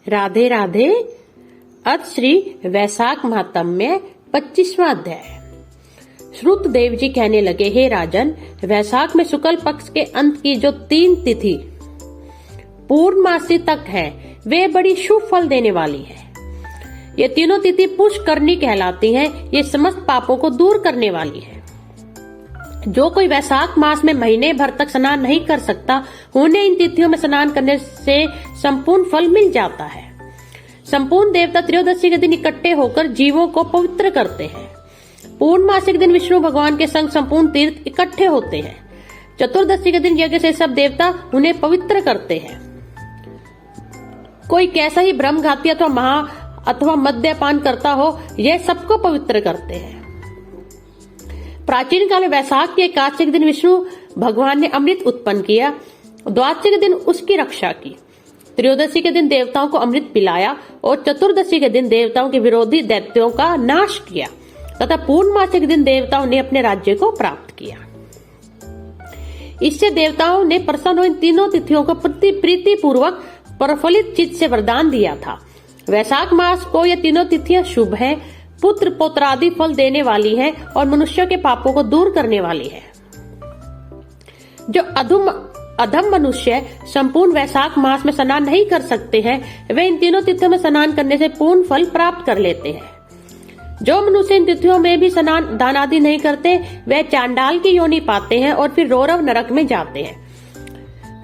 राधे राधे। अथ श्री वैशाख महात्म्य 25वां अध्याय। श्रुत देव जी कहने लगे, हे राजन, वैशाख में शुक्ल पक्ष के अंत की जो 3 तिथि पूर्णमासी तक है, वे बड़ी शुभ फल देने वाली है। ये तीनों तिथि पुष्करणी कहलाती हैं। ये समस्त पापों को दूर करने वाली है। जो कोई वैशाख मास में महीने भर तक स्नान नहीं कर सकता, उन्हें इन तिथियों में स्नान करने से संपूर्ण फल मिल जाता है। संपूर्ण देवता त्रयोदशी के दिन इकट्ठे होकर जीवों को पवित्र करते हैं। पूर्णमासी के दिन विष्णु भगवान के संग संपूर्ण तीर्थ इकट्ठे होते हैं। चतुर्दशी के दिन यज्ञ से सब देवता उन्हें पवित्र करते हैं। कोई कैसा ही ब्रह्मघाती अथवा मद्यपान करता हो, यह सबको पवित्र करते हैं। प्राचीन काल में वैशाख के एकादशी के दिन विष्णु भगवान ने अमृत उत्पन्न किया। द्वादशी के दिन उसकी रक्षा की। त्रयोदशी के दिन देवताओं को अमृत पिलाया और चतुर्दशी के दिन देवताओं के विरोधी दैत्यों का नाश किया तथा पूर्णमासी के दिन देवताओं ने अपने राज्य को प्राप्त किया। इससे देवताओं ने प्रसन्न हो इन तीनों तिथियों को प्रीति पूर्वक प्रफुल्लित चित्त से वरदान दिया था। वैशाख मास को ये तीनों तिथियां शुभ हैं, पुत्र पौत्रादि फल देने वाली है और मनुष्यों के पापों को दूर करने वाली है। जो अधम मनुष्य संपूर्ण वैशाख मास में स्नान नहीं कर सकते हैं, वे इन तीनों तिथियों में स्नान करने से पूर्ण फल प्राप्त कर लेते हैं। जो मनुष्य इन तिथियों में भी स्नान दान आदि नहीं करते, वे चांडाल की योनि पाते हैं और फिर रौरव नरक में जाते हैं।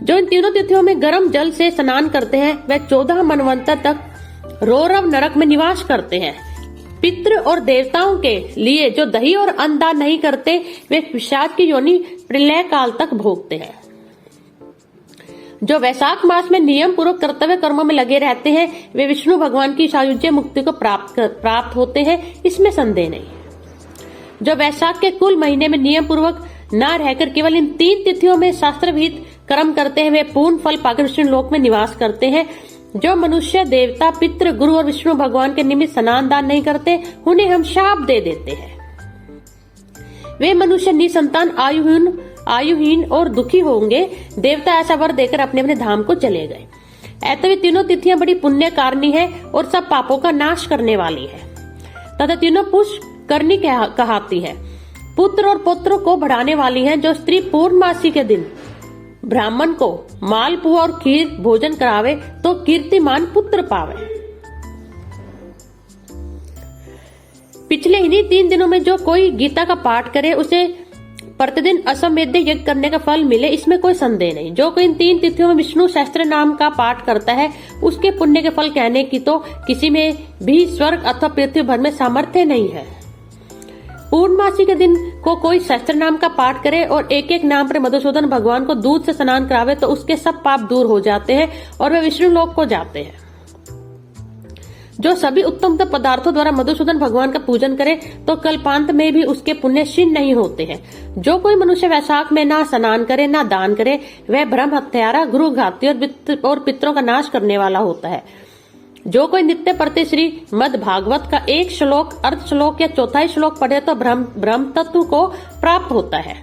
जो इन तीनों तिथियों में गर्म जल से स्नान करते हैं, वे 14 मनवंतर तक रौरव नरक में निवास करते हैं। पितृ और देवताओं के लिए जो दही और अन्न दान नहीं करते, वे पिशाच की योनि प्रलय काल तक भोगते हैं। जो वैशाख मास में नियम पूर्वक कर्तव्य कर्मों में लगे रहते हैं, वे विष्णु भगवान की सायुज्य मुक्ति को प्राप्त होते हैं, इसमें संदेह नहीं। जो वैशाख के कुल महीने में नियम पूर्वक न रहकर केवल इन 3 तिथियों में शास्त्र विहित कर्म करते हैं, वे पूर्ण फल पाकर विष्णु लोक में निवास करते हैं। जो मनुष्य देवता पितृ गुरु और विष्णु भगवान के निमित्त स्नान दान नहीं करते, उन्हें हम शाप दे देते हैं। वे मनुष्य निसंतान आयुहीन और दुखी होंगे। देवता ऐसा वर देकर अपने अपने धाम को चले गए। ऐसे वे तीनों तिथियां बड़ी पुण्य कारणी है और सब पापों का नाश करने वाली है तथा तीनों पुष्करणी कहलाती है। पुत्र और पुत्र को बढ़ाने वाली है। जो स्त्री पूर्णमासी के दिन ब्राह्मण को मालपुआ और खीर भोजन करावे, तो कीर्तिमान पुत्र पावे। पिछले इन्हीं 3 दिनों में जो कोई गीता का पाठ करे, उसे प्रतिदिन अश्वमेध यज्ञ करने का फल मिले, इसमें कोई संदेह नहीं। जो कोई इन 3 तिथियों में विष्णु सहस्त्र नाम का पाठ करता है, उसके पुण्य के फल कहने की तो किसी में भी स्वर्ग अथवा पृथ्वी भर में सामर्थ्य नहीं है। पूर्णमासी के दिन को कोई सहस्त्र नाम का पाठ करे और एक एक नाम पर मधुसूदन भगवान को दूध से स्नान करावे, तो उसके सब पाप दूर हो जाते हैं और वे विष्णु लोक को जाते हैं। जो सभी उत्तम पदार्थों द्वारा मधुसूदन भगवान का पूजन करे, तो कल्पांत में भी उसके पुण्य क्षीण नहीं होते हैं। जो कोई मनुष्य वैशाख में ना स्नान करे ना दान करे, वह ब्रह्म हत्यारा, गुरु घाती और पितरों का नाश करने वाला होता है। जो कोई नित्य प्रति श्री मद भागवत का 1 श्लोक, अर्ध श्लोक या 4वां श्लोक पढ़े, तो ब्रह्म तत्व को प्राप्त होता है।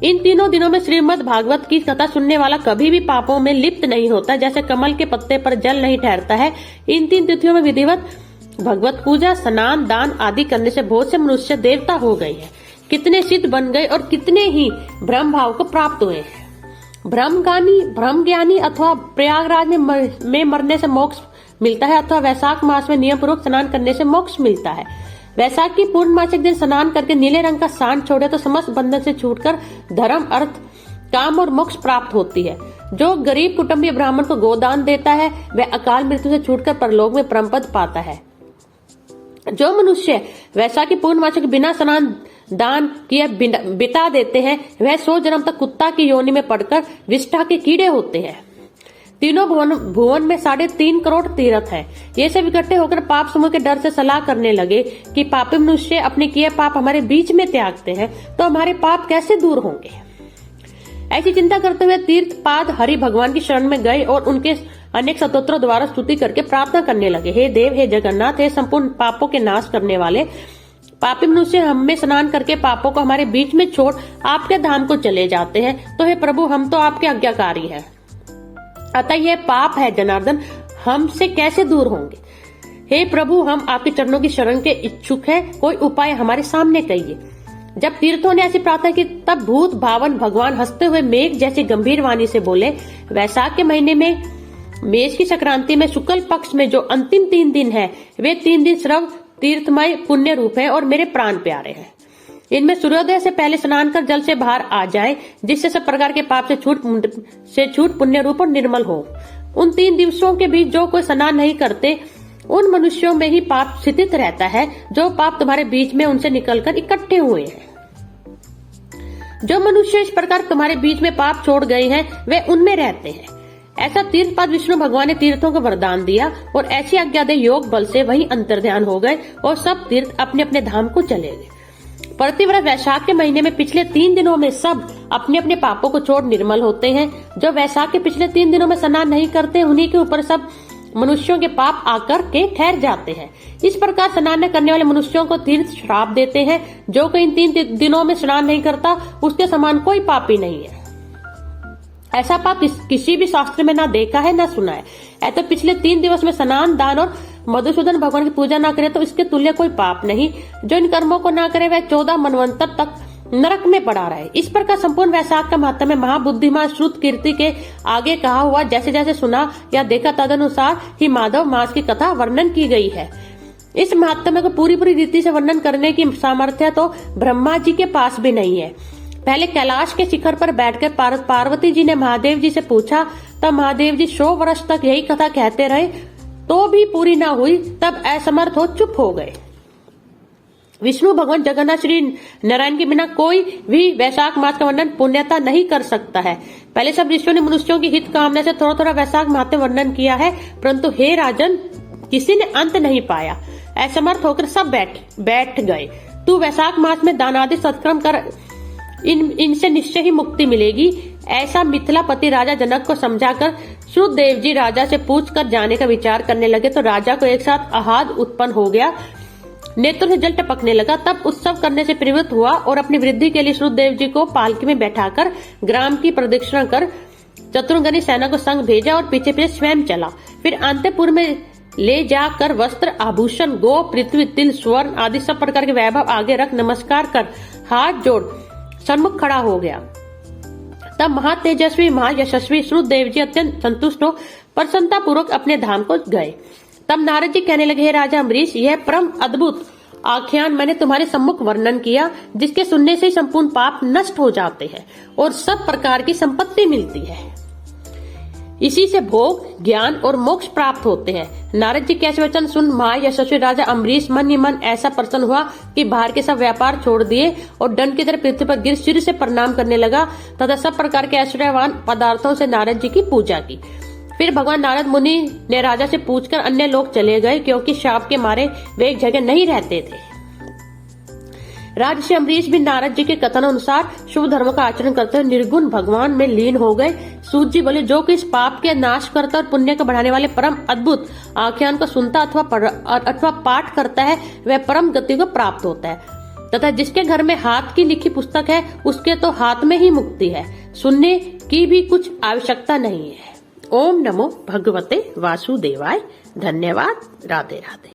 इन तीनों दिनों में श्रीमद् भागवत की कथा सुनने वाला कभी भी पापों में लिप्त नहीं होता, जैसे कमल के पत्ते पर जल नहीं ठहरता है। इन 3 तिथियों में विधिवत भगवत पूजा, स्नान, दान आदि करने से बहुत से मनुष्य देवता हो गए हैं। कितने सिद्ध बन गए और कितने ही ब्रह्म भाव को प्राप्त हुए हैं। ब्रह्म ज्ञानी अथवा प्रयागराज में मरने से मोक्ष मिलता है, अथवा वैशाख मास में नियम पूर्वक स्नान करने से मोक्ष मिलता है। वैशाख की पूर्णमासी के दिन स्नान करके नीले रंग का सांड छोड़े, तो समस्त बंधन से छूटकर धर्म, अर्थ, काम और मोक्ष प्राप्त होती है। जो गरीब कुटुंबी ब्राह्मण को गोदान देता है, वह अकाल मृत्यु से छूटकर परलोक में परमपद पाता है। जो मनुष्य वैशाख की पूर्णमासी के बिना स्नान दान किए बिता देते हैं, वह 100 जन्म तक कुत्ता की योनि में पड़कर विष्ठा के कीड़े होते हैं। तीनों भुवन में 3.5 करोड़ तीर्थ है। ये सब इकट्ठे होकर पाप समूह के डर से सलाह करने लगे कि पापी मनुष्य अपने किए पाप हमारे बीच में त्यागते हैं, तो हमारे पाप कैसे दूर होंगे। ऐसी चिंता करते हुए तीर्थ पाद हरि भगवान की शरण में गए और उनके अनेक स्तोत्रों द्वारा स्तुति करके प्रार्थना करने लगे। हे देव, हे जगन्नाथ, हे संपूर्ण पापों के नाश करने वाले, पापी मनुष्य हम में स्नान करके पापों को हमारे बीच में छोड़ आपके धाम को चले जाते हैं, तो हे प्रभु, हम तो आपके आज्ञाकारी हैं। अतः यह पाप है जनार्दन, हमसे कैसे दूर होंगे। हे प्रभु, हम आपके चरणों की शरण के इच्छुक हैं, कोई उपाय हमारे सामने कहिए। जब तीर्थों ने ऐसी प्रार्थना की तब भूत भावन भगवान हंसते हुए मेघ जैसी गंभीर वाणी से बोले, वैशाख के महीने में मेष की संक्रांति में शुक्ल पक्ष में जो अंतिम 3 दिन है, वे 3 दिन सर्व तीर्थमय पुण्य रूप है और मेरे प्राण प्यारे हैं। इनमें सूर्योदय से पहले स्नान कर जल से बाहर आ जाए, जिससे सब प्रकार के पाप से छूट पुण्य रूप और निर्मल हो। उन 3 दिवसों के बीच जो कोई स्नान नहीं करते, उन मनुष्यों में ही पाप स्थित रहता है, जो पाप तुम्हारे बीच में उनसे निकलकर इकट्ठे हुए हैं। जो मनुष्य इस प्रकार तुम्हारे बीच में पाप छोड़ गए हैं, वे उनमें रहते हैं। ऐसा तीर्थपाद विष्णु भगवान ने तीर्थों को वरदान दिया और ऐसी आज्ञा दे योग बल से वही अंतर्ध्यान हो गए और सब तीर्थ अपने अपने धाम को चले गए। प्रतिव्रत वैशाख के महीने में पिछले 3 दिनों में सब अपने अपने पापों को छोड़ निर्मल होते हैं। जो वैशाख के पिछले 3 दिनों में स्नान नहीं करते, उन्हीं के ऊपर सब मनुष्यों के पाप आकर के ठहर जाते हैं। इस प्रकार स्नान न करने वाले मनुष्यों को तीर्थ श्राप देते हैं। जो कोई इन 3 दिनों में स्नान नहीं करता, उसके समान कोई पापी नहीं है। ऐसा पाप किसी भी शास्त्र में ना देखा है ना सुना है। ऐसे पिछले 3 दिवस में स्नान, दान और मधुसूदन भगवान की पूजा ना करे तो इसके तुल्य कोई पाप नहीं। जो इन कर्मों को ना करे वह 14 मनवंतर तक नरक में पड़ा रहे। इस प्रकार संपूर्ण वैशाख का महात्म्य महाबुद्धिमान श्रुत कीर्ति के आगे कहा हुआ जैसे जैसे सुना या देखा तदनुसार ही माधव मास की कथा वर्णन की गई है। इस महात्म्य को पूरी रीति से वर्णन करने की सामर्थ्य तो ब्रह्मा जी के पास भी नहीं है। पहले कैलाश के शिखर पर बैठकर पार्वती जी ने महादेव जी से पूछा, तब महादेव जी 100 वर्ष तक यही कथा कहते रहे, तो भी पूरी ना हुई। तब असमर्थ हो चुप हो गए। विष्णु भगवान जगन्नाथ श्री नारायण के बिना कोई भी वैशाख मास का वर्णन पुण्यता नहीं कर सकता है। पहले सब ऋषियों ने मनुष्यों की हित कामना से थोड़ा थोड़ा वैशाख मास में वर्णन किया है, परंतु हे राजन, किसी ने अंत नहीं पाया। असमर्थ होकर सब बैठ गए। तू वैशाख मास में दान आदि सत्कर्म कर, इनसे निश्चय ही मुक्ति मिलेगी। ऐसा मिथिलापति राजा जनक को समझाकर श्रुतदेव जी राजा से पूछकर जाने का विचार करने लगे तो राजा को एक साथ आह्लाद उत्पन्न हो गया, नेत्रों से जल टपकने लगा। तब उत्सव करने से प्रवृत्त हुआ और अपनी वृद्धि के लिए श्रुतदेव जी को पालकी में बैठाकर ग्राम की प्रदक्षिणा कर चतुर्गनी सेना को संग भेजा और पीछे पीछे स्वयं चला। फिर अंतपुर में ले जाकर वस्त्र, आभूषण, गो, पृथ्वी, तिल, स्वर्ण आदि सब प्रकार के वैभव आगे रख नमस्कार कर हाथ जोड़ सन्मुख खड़ा हो गया। तब महातेजस्वी महायशस्वी श्रुतदेव जी अत्यंत संतुष्ट हो प्रसन्नता पूर्वक अपने धाम को गए। तब नारद जी कहने लगे, हे राजा अम्बरीश, यह परम अद्भुत आख्यान मैंने तुम्हारे सम्मुख वर्णन किया, जिसके सुनने से ही संपूर्ण पाप नष्ट हो जाते हैं और सब प्रकार की संपत्ति मिलती है। इसी से भोग, ज्ञान और मोक्ष प्राप्त होते हैं। नारद जी के ऐसे वचन सुन महायशस्वी राजा अम्बरीश मन ही मन ऐसा प्रसन्न हुआ कि बाहर के सब व्यापार छोड़ दिए और दंड की तरह पृथ्वी पर गिर सिर से प्रणाम करने लगा तथा सब प्रकार के ऐश्वर्यवान पदार्थों से नारद जी की पूजा की। फिर भगवान नारद मुनि ने राजा से पूछकर अन्य लोग चले गए, क्योंकि शाप के मारे वे एक जगह नहीं रहते थे। राजर्षि अम्बरीश भी नारद जी के कथन अनुसार शुभ धर्म का आचरण करते हुए निर्गुण भगवान में लीन हो गए। सूत जी बोले, जो कि इस पाप के नाश करता और पुण्य को बढ़ाने वाले परम अद्भुत आख्यान को सुनता अथवा पाठ करता है, वह परम गति को प्राप्त होता है तथा जिसके घर में हाथ की लिखी पुस्तक है, उसके तो हाथ में ही मुक्ति है, सुनने की भी कुछ आवश्यकता नहीं है। ओम नमो भगवते वासुदेवाय। धन्यवाद। राधे राधे।